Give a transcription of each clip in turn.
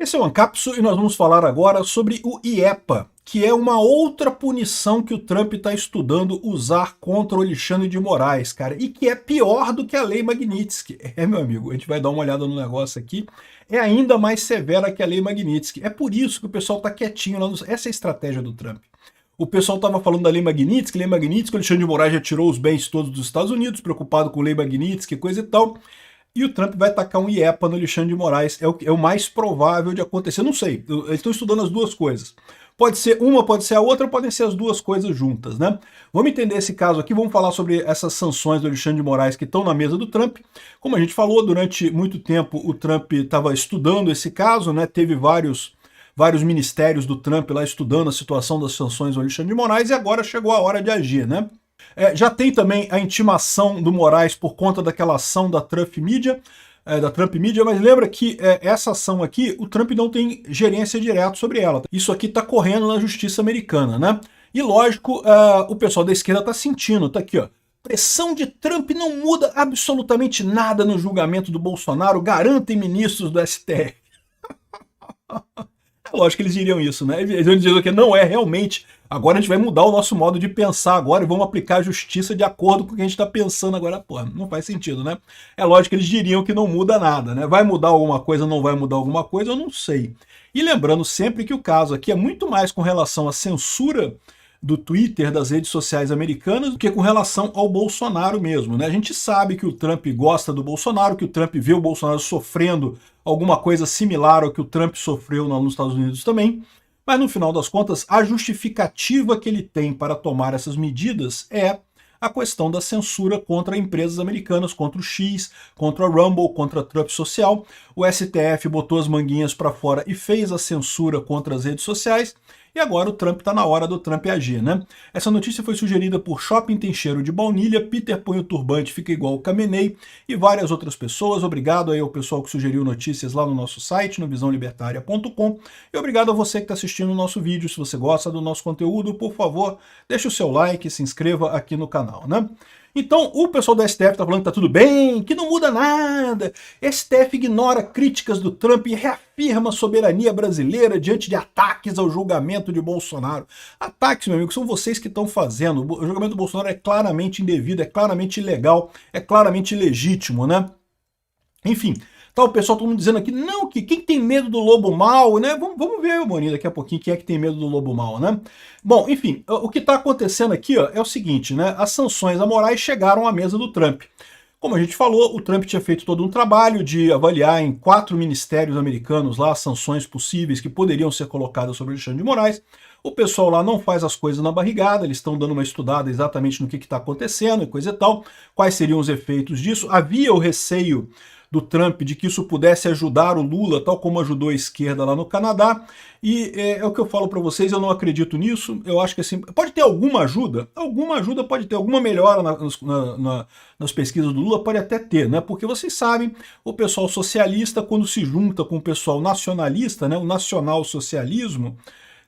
Esse é o Ancapsu e nós vamos falar agora sobre o IEPA, que é uma outra punição que o Trump está estudando usar contra o Alexandre de Moraes, cara, e que é pior do que a Lei Magnitsky. Meu amigo, a gente vai dar uma olhada no negócio aqui, é ainda mais severa que a Lei Magnitsky. É por isso que o pessoal está quietinho lá. Essa é a estratégia do Trump. O pessoal estava falando da Lei Magnitsky, o Alexandre de Moraes já tirou os bens todos dos Estados Unidos, preocupado com Lei Magnitsky, coisa e tal. E o Trump vai tacar um IEPA no Alexandre de Moraes. É o mais provável de acontecer. Não sei, eles estão estudando as duas coisas. Pode ser uma, pode ser a outra, podem ser as duas coisas juntas, né? Vamos entender esse caso aqui, vamos falar sobre essas sanções do Alexandre de Moraes que estão na mesa do Trump. Como a gente falou, durante muito tempo o Trump estava estudando esse caso, né? Teve vários ministérios do Trump lá estudando a situação das sanções do Alexandre de Moraes e agora chegou a hora de agir, né? Já tem também a intimação do Moraes por conta daquela ação da Trump Media, mas lembra que essa ação aqui, o Trump não tem gerência direta sobre ela. Isso aqui está correndo na justiça americana, né? E lógico, o pessoal da esquerda está sentindo, tá aqui, ó. Pressão de Trump não muda absolutamente nada no julgamento do Bolsonaro, garantem ministros do STF. Lógico que eles diriam isso, né? Eles vão dizer que não é realmente. Agora a gente vai mudar o nosso modo de pensar agora e vamos aplicar a justiça de acordo com o que a gente está pensando agora. Pô, não faz sentido, né? É lógico que eles diriam que não muda nada, né? Vai mudar alguma coisa, não vai mudar alguma coisa, eu não sei. E lembrando sempre que o caso aqui é muito mais com relação à censura do Twitter, das redes sociais americanas, do que com relação ao Bolsonaro mesmo, né? A gente sabe que o Trump gosta do Bolsonaro, que o Trump vê o Bolsonaro sofrendo alguma coisa similar ao que o Trump sofreu nos Estados Unidos também, mas no final das contas, a justificativa que ele tem para tomar essas medidas é a questão da censura contra empresas americanas, contra o X, contra a Rumble, contra a Trump Social. O STF botou as manguinhas para fora e fez a censura contra as redes sociais. E agora o Trump está na hora do Trump agir, né? Essa notícia foi sugerida por Shopping tem cheiro de baunilha, Peter põe o turbante, fica igual o Khamenei e várias outras pessoas. Obrigado aí ao pessoal que sugeriu notícias lá no nosso site, no visãolibertaria.com. E obrigado a você que está assistindo o nosso vídeo. Se você gosta do nosso conteúdo, por favor, deixe o seu like e se inscreva aqui no canal, né? Então, o pessoal da STF está falando que está tudo bem, que não muda nada. STF ignora críticas do Trump e reafirma a soberania brasileira diante de ataques ao julgamento de Bolsonaro. Ataques, meu amigo, são vocês que estão fazendo. O julgamento do Bolsonaro é claramente indevido, é claramente ilegal, é claramente ilegítimo, né? Enfim, tá o pessoal todo mundo dizendo aqui, não, que quem tem medo do lobo mau, né? Vamos ver, Boninho, daqui a pouquinho, quem é que tem medo do lobo mau, né? Bom, enfim, o que está acontecendo aqui, ó, é o seguinte, né? As sanções a Moraes chegaram à mesa do Trump. Como a gente falou, o Trump tinha feito todo um trabalho de avaliar em 4 ministérios americanos lá as sanções possíveis que poderiam ser colocadas sobre Alexandre de Moraes. O pessoal lá não faz as coisas na barrigada, eles estão dando uma estudada exatamente no que está acontecendo e coisa e tal, quais seriam os efeitos disso. Havia o receio do Trump de que isso pudesse ajudar o Lula, tal como ajudou a esquerda lá no Canadá, e é o que eu falo para vocês, eu não acredito nisso, eu acho que assim, pode ter alguma ajuda pode ter, alguma melhora nas pesquisas do Lula, pode até ter, né? Porque vocês sabem, o pessoal socialista, quando se junta com o pessoal nacionalista, né, o nacional-socialismo,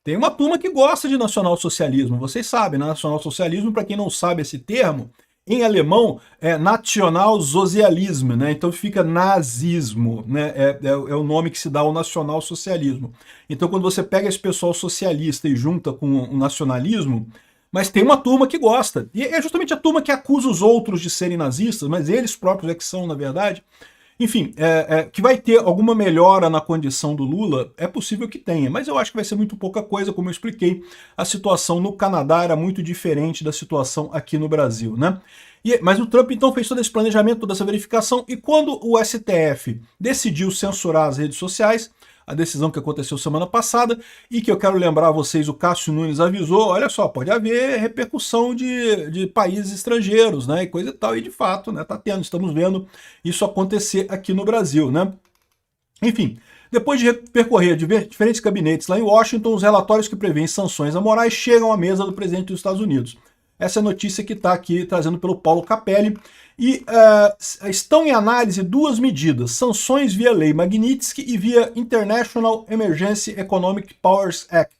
tem uma turma que gosta de nacional-socialismo, vocês sabem, né? Nacional-socialismo, para quem não sabe esse termo, em alemão é Nationalsozialism, né? Então fica nazismo, né? É o nome que se dá ao nacionalsocialismo. Então quando você pega esse pessoal socialista e junta com o nacionalismo, mas tem uma turma que gosta. E é justamente a turma que acusa os outros de serem nazistas, mas eles próprios é que são, na verdade. Enfim, que vai ter alguma melhora na condição do Lula, é possível que tenha, mas eu acho que vai ser muito pouca coisa, como eu expliquei, a situação no Canadá era muito diferente da situação aqui no Brasil, né? Mas o Trump então fez todo esse planejamento, toda essa verificação, e quando o STF decidiu censurar as redes sociais, a decisão que aconteceu semana passada, e que eu quero lembrar a vocês, o Cássio Nunes avisou, olha só, pode haver repercussão de países estrangeiros, né, e coisa e tal, e de fato, né, tá tendo, estamos vendo isso acontecer aqui no Brasil, né. Enfim, depois de percorrer diferentes gabinetes lá em Washington, os relatórios que prevêem sanções a Moraes chegam à mesa do presidente dos Estados Unidos. Essa é a notícia que está aqui trazendo pelo Paulo Capelli. E estão em análise 2 medidas, sanções via Lei Magnitsky e via International Emergency Economic Powers Act,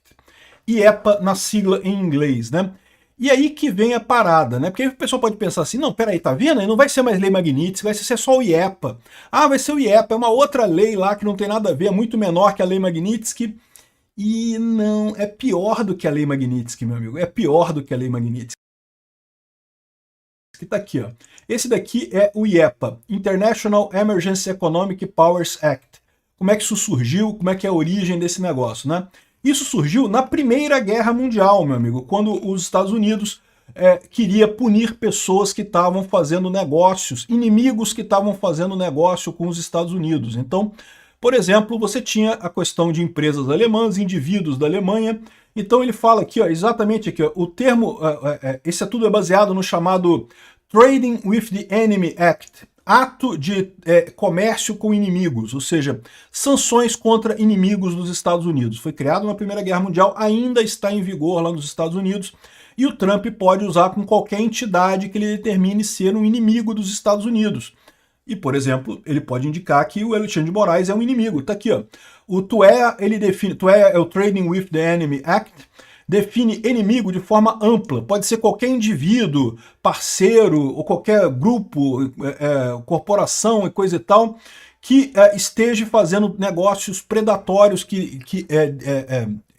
IEPA na sigla em inglês, né? E aí que vem a parada, né? Porque aí o pessoal pode pensar assim, não, peraí, tá vendo? Não vai ser mais lei Magnitsky, vai ser só o IEPA. Ah, vai ser o IEPA, é uma outra lei lá que não tem nada a ver, é muito menor que a lei Magnitsky. E não, é pior do que a lei Magnitsky, meu amigo, é pior do que a lei Magnitsky. Que tá aqui, ó. Esse daqui é o IEPA, International Emergency Economic Powers Act. Como é que isso surgiu? Como é que é a origem desse negócio, né? Isso surgiu na Primeira Guerra Mundial, meu amigo, quando os Estados Unidos queria punir pessoas que estavam fazendo negócios, inimigos que estavam fazendo negócio com os Estados Unidos. Então, por exemplo, você tinha a questão de empresas alemãs, indivíduos da Alemanha. Então ele fala aqui, ó, exatamente aqui, ó, o termo, esse tudo é baseado no chamado Trading with the Enemy Act, ato de comércio com inimigos, ou seja, sanções contra inimigos dos Estados Unidos. Foi criado na Primeira Guerra Mundial, ainda está em vigor lá nos Estados Unidos, e o Trump pode usar com qualquer entidade que ele determine ser um inimigo dos Estados Unidos. E, por exemplo, ele pode indicar que o Alexandre de Moraes é um inimigo. Tá aqui, ó. O TUEA, ele define, TUEA é o Trading with the Enemy Act, define inimigo de forma ampla. Pode ser qualquer indivíduo, parceiro, ou qualquer grupo, corporação e coisa e tal, que esteja fazendo negócios predatórios que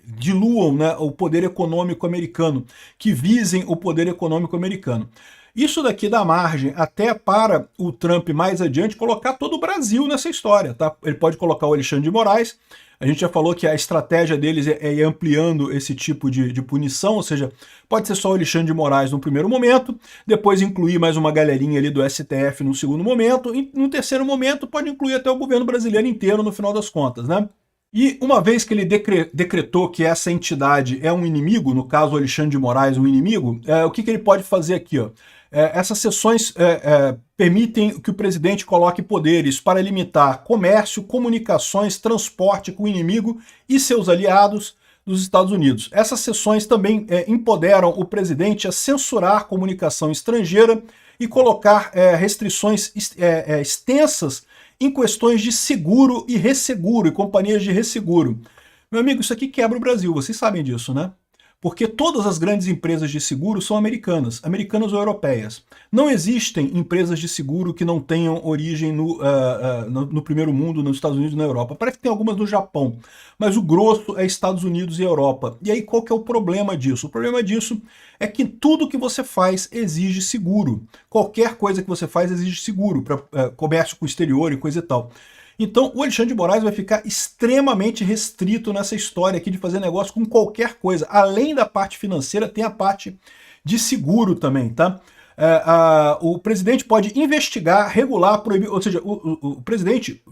diluam, né, o poder econômico americano, que visem o poder econômico americano. Isso daqui dá margem até para o Trump mais adiante colocar todo o Brasil nessa história, tá? Ele pode colocar o Alexandre de Moraes. A gente já falou que a estratégia deles é ir ampliando esse tipo de punição, ou seja, pode ser só o Alexandre de Moraes no primeiro momento, depois incluir mais uma galerinha ali do STF no segundo momento, e no terceiro momento pode incluir até o governo brasileiro inteiro no final das contas, né? E uma vez que ele decretou que essa entidade é um inimigo, no caso o Alexandre de Moraes um inimigo, o que ele pode fazer aqui, ó? Essas sessões permitem que o presidente coloque poderes para limitar comércio, comunicações, transporte com o inimigo e seus aliados dos Estados Unidos. Essas sessões também empoderam o presidente a censurar comunicação estrangeira e colocar restrições extensas em questões de seguro e resseguro, e companhias de resseguro. Meu amigo, isso aqui quebra o Brasil, vocês sabem disso, né? Porque todas as grandes empresas de seguro são americanas ou europeias. Não existem empresas de seguro que não tenham origem no primeiro mundo, nos Estados Unidos e na Europa. Parece que tem algumas no Japão, mas o grosso é Estados Unidos e Europa. E aí qual que é o problema disso? O problema disso é que tudo que você faz exige seguro. Qualquer coisa que você faz exige seguro, para comércio com o exterior e coisa e tal. Então o Alexandre de Moraes vai ficar extremamente restrito nessa história aqui de fazer negócio com qualquer coisa. Além da parte financeira, tem a parte de seguro também, tá? O presidente pode investigar, regular, proibir, ou seja, o presidente,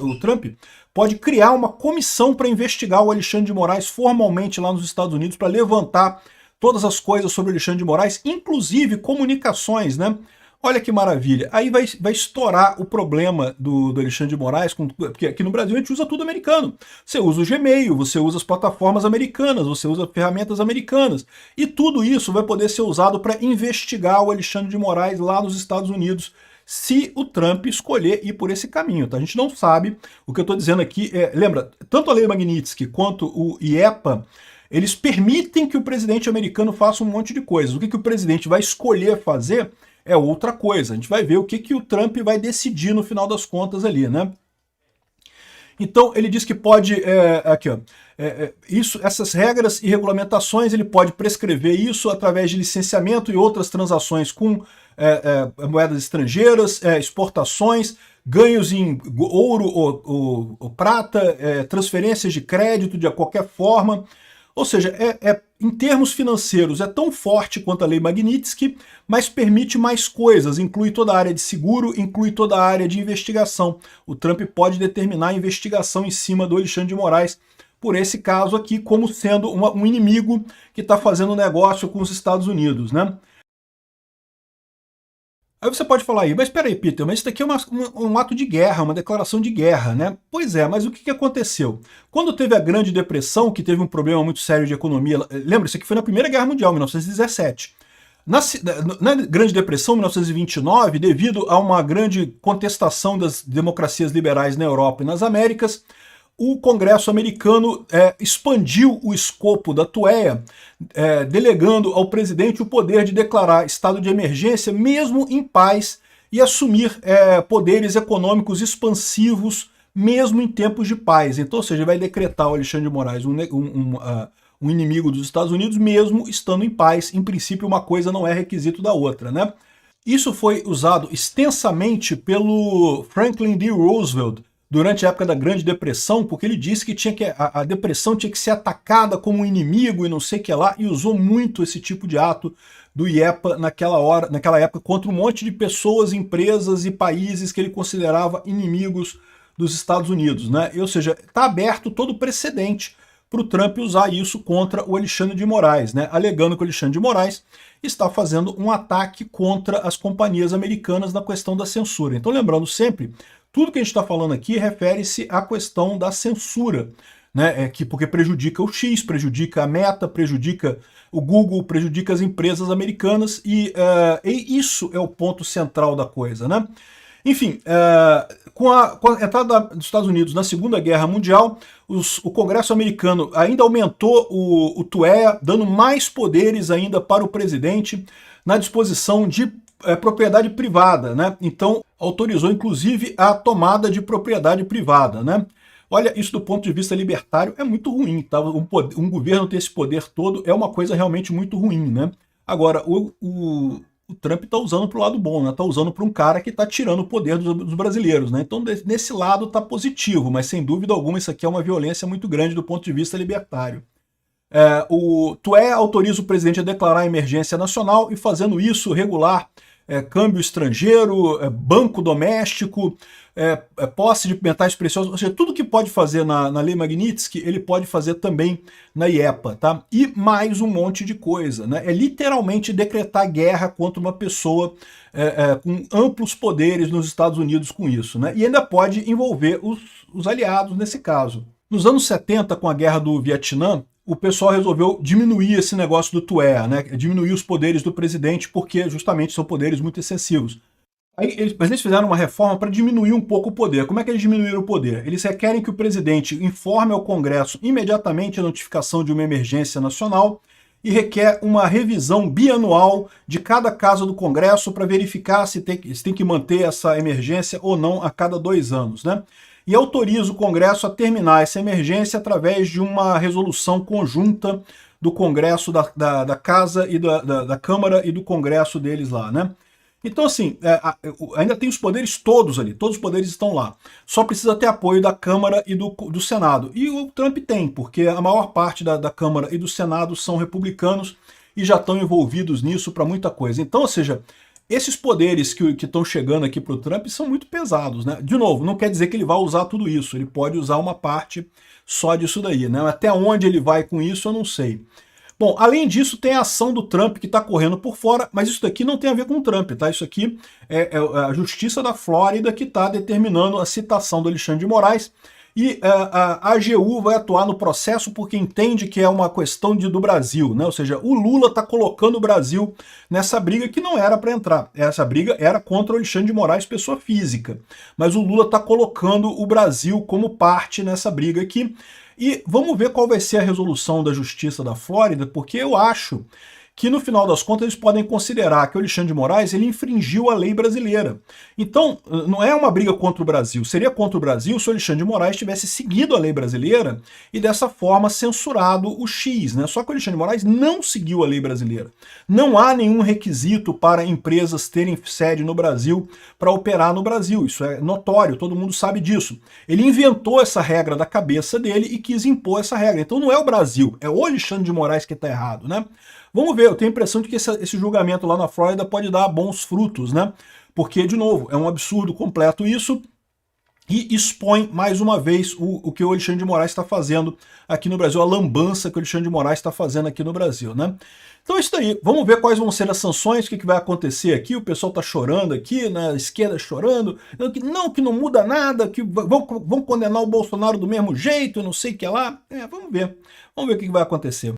o Trump, pode criar uma comissão para investigar o Alexandre de Moraes formalmente lá nos Estados Unidos, para levantar todas as coisas sobre o Alexandre de Moraes, inclusive comunicações, né? Olha que maravilha. Aí vai estourar o problema do Alexandre de Moraes, porque aqui no Brasil a gente usa tudo americano. Você usa o Gmail, você usa as plataformas americanas, você usa ferramentas americanas. E tudo isso vai poder ser usado para investigar o Alexandre de Moraes lá nos Estados Unidos, se o Trump escolher ir por esse caminho. Tá? A gente não sabe. O que eu estou dizendo aqui lembra, tanto a lei Magnitsky quanto o IEPA, eles permitem que o presidente americano faça um monte de coisas. O que o presidente vai escolher fazer é outra coisa. A gente vai ver o que o Trump vai decidir no final das contas ali, né? Então ele diz que pode, aqui ó, essas regras e regulamentações, ele pode prescrever isso através de licenciamento e outras transações com moedas estrangeiras, exportações, ganhos em ouro ou prata, transferências de crédito de qualquer forma. Ou seja, em termos financeiros é tão forte quanto a lei Magnitsky, mas permite mais coisas, inclui toda a área de seguro, inclui toda a área de investigação. O Trump pode determinar a investigação em cima do Alexandre de Moraes por esse caso aqui, como sendo um inimigo que está fazendo negócio com os Estados Unidos, né? Aí você pode falar aí, mas espera aí, Peter, mas isso daqui é um ato de guerra, uma declaração de guerra, né? Pois é, mas o que aconteceu? Quando teve a Grande Depressão, que teve um problema muito sério de economia, lembra, isso aqui foi na Primeira Guerra Mundial, 1917. Na Grande Depressão, 1929, devido a uma grande contestação das democracias liberais na Europa e nas Américas, o Congresso americano expandiu o escopo da TUEA, delegando ao presidente o poder de declarar estado de emergência mesmo em paz e assumir poderes econômicos expansivos mesmo em tempos de paz. Então, ou seja, vai decretar o Alexandre de Moraes um inimigo dos Estados Unidos mesmo estando em paz. Em princípio, uma coisa não é requisito da outra, né? Isso foi usado extensamente pelo Franklin D. Roosevelt durante a época da Grande Depressão, porque ele disse que a depressão tinha que ser atacada como um inimigo e não sei o que lá, e usou muito esse tipo de ato do IEPA naquela época contra um monte de pessoas, empresas e países que ele considerava inimigos dos Estados Unidos, né? Ou seja, está aberto todo o precedente para o Trump usar isso contra o Alexandre de Moraes, né? Alegando que o Alexandre de Moraes está fazendo um ataque contra as companhias americanas na questão da censura. Então, lembrando sempre, tudo que a gente está falando aqui refere-se à questão da censura, né? Porque prejudica o X, prejudica a Meta, prejudica o Google, prejudica as empresas americanas, e isso é o ponto central da coisa, né? Enfim, com a entrada dos Estados Unidos na Segunda Guerra Mundial, o Congresso americano ainda aumentou o TUEA, dando mais poderes ainda para o presidente na disposição de propriedade privada, né? Então, autorizou inclusive a tomada de propriedade privada, né? Olha, isso do ponto de vista libertário é muito ruim, tá? Um governo ter esse poder todo é uma coisa realmente muito ruim, né? Agora, o Trump está usando para o lado bom, né? Está usando para um cara que está tirando o poder dos brasileiros, né? Então, nesse lado está positivo, mas sem dúvida alguma isso aqui é uma violência muito grande do ponto de vista libertário. O TUE autoriza o presidente a declarar emergência nacional e, fazendo isso, regular câmbio estrangeiro, banco doméstico, posse de metais preciosos, ou seja, tudo que pode fazer na Lei Magnitsky, ele pode fazer também na IEPA, tá? E mais um monte de coisa, né? É literalmente decretar guerra contra uma pessoa com amplos poderes nos Estados Unidos com isso, né? E ainda pode envolver os aliados nesse caso. Nos anos 70, com a guerra do Vietnã, o pessoal resolveu diminuir esse negócio do TUEA, né? Diminuir os poderes do presidente, porque justamente são poderes muito excessivos. Mas eles fizeram uma reforma para diminuir um pouco o poder. Como é que eles diminuíram o poder? Eles requerem que o presidente informe ao Congresso imediatamente a notificação de uma emergência nacional e requer uma revisão bianual de cada casa do Congresso para verificar se tem que manter essa emergência ou não a cada 2 anos, né? E autoriza o Congresso a terminar essa emergência através de uma resolução conjunta do Congresso, da Casa e da Câmara e do Congresso deles lá, né? Então, assim, ainda tem os poderes todos ali, todos os poderes estão lá. Só precisa ter apoio da Câmara e do Senado. E o Trump tem, porque a maior parte da Câmara e do Senado são republicanos e já estão envolvidos nisso para muita coisa. Então, ou seja, esses poderes que estão chegando aqui para o Trump são muito pesados, né? De novo, não quer dizer que ele vai usar tudo isso, ele pode usar uma parte só disso daí, né? Até onde ele vai com isso, eu não sei. Bom, além disso, tem a ação do Trump que está correndo por fora, mas isso daqui não tem a ver com o Trump, tá? Isso aqui é a Justiça da Flórida que está determinando a citação do Alexandre de Moraes, e a AGU vai atuar no processo porque entende que é uma questão do Brasil, né? Ou seja, o Lula está colocando o Brasil nessa briga que não era para entrar. Essa briga era contra o Alexandre de Moraes, pessoa física. Mas o Lula está colocando o Brasil como parte nessa briga aqui. E vamos ver qual vai ser a resolução da Justiça da Flórida, porque eu acho que no final das contas eles podem considerar que o Alexandre de Moraes ele infringiu a lei brasileira. Então, não é uma briga contra o Brasil. Seria contra o Brasil se o Alexandre de Moraes tivesse seguido a lei brasileira e dessa forma censurado o X, né? Só que o Alexandre de Moraes não seguiu a lei brasileira. Não há nenhum requisito para empresas terem sede no Brasil para operar no Brasil. Isso é notório, todo mundo sabe disso. Ele inventou essa regra da cabeça dele e quis impor essa regra. Então não é o Brasil, é o Alexandre de Moraes que está errado, né? Vamos ver, eu tenho a impressão de que esse julgamento lá na Flórida pode dar bons frutos, né? Porque, de novo, é um absurdo completo isso e expõe mais uma vez o que o Alexandre de Moraes está fazendo aqui no Brasil, a lambança que o Alexandre de Moraes está fazendo aqui no Brasil, né? Então é isso aí, vamos ver quais vão ser as sanções, o que vai acontecer aqui, o pessoal está chorando aqui, na esquerda chorando, que não muda nada, que vão condenar o Bolsonaro do mesmo jeito, não sei o que lá, vamos ver o que vai acontecer.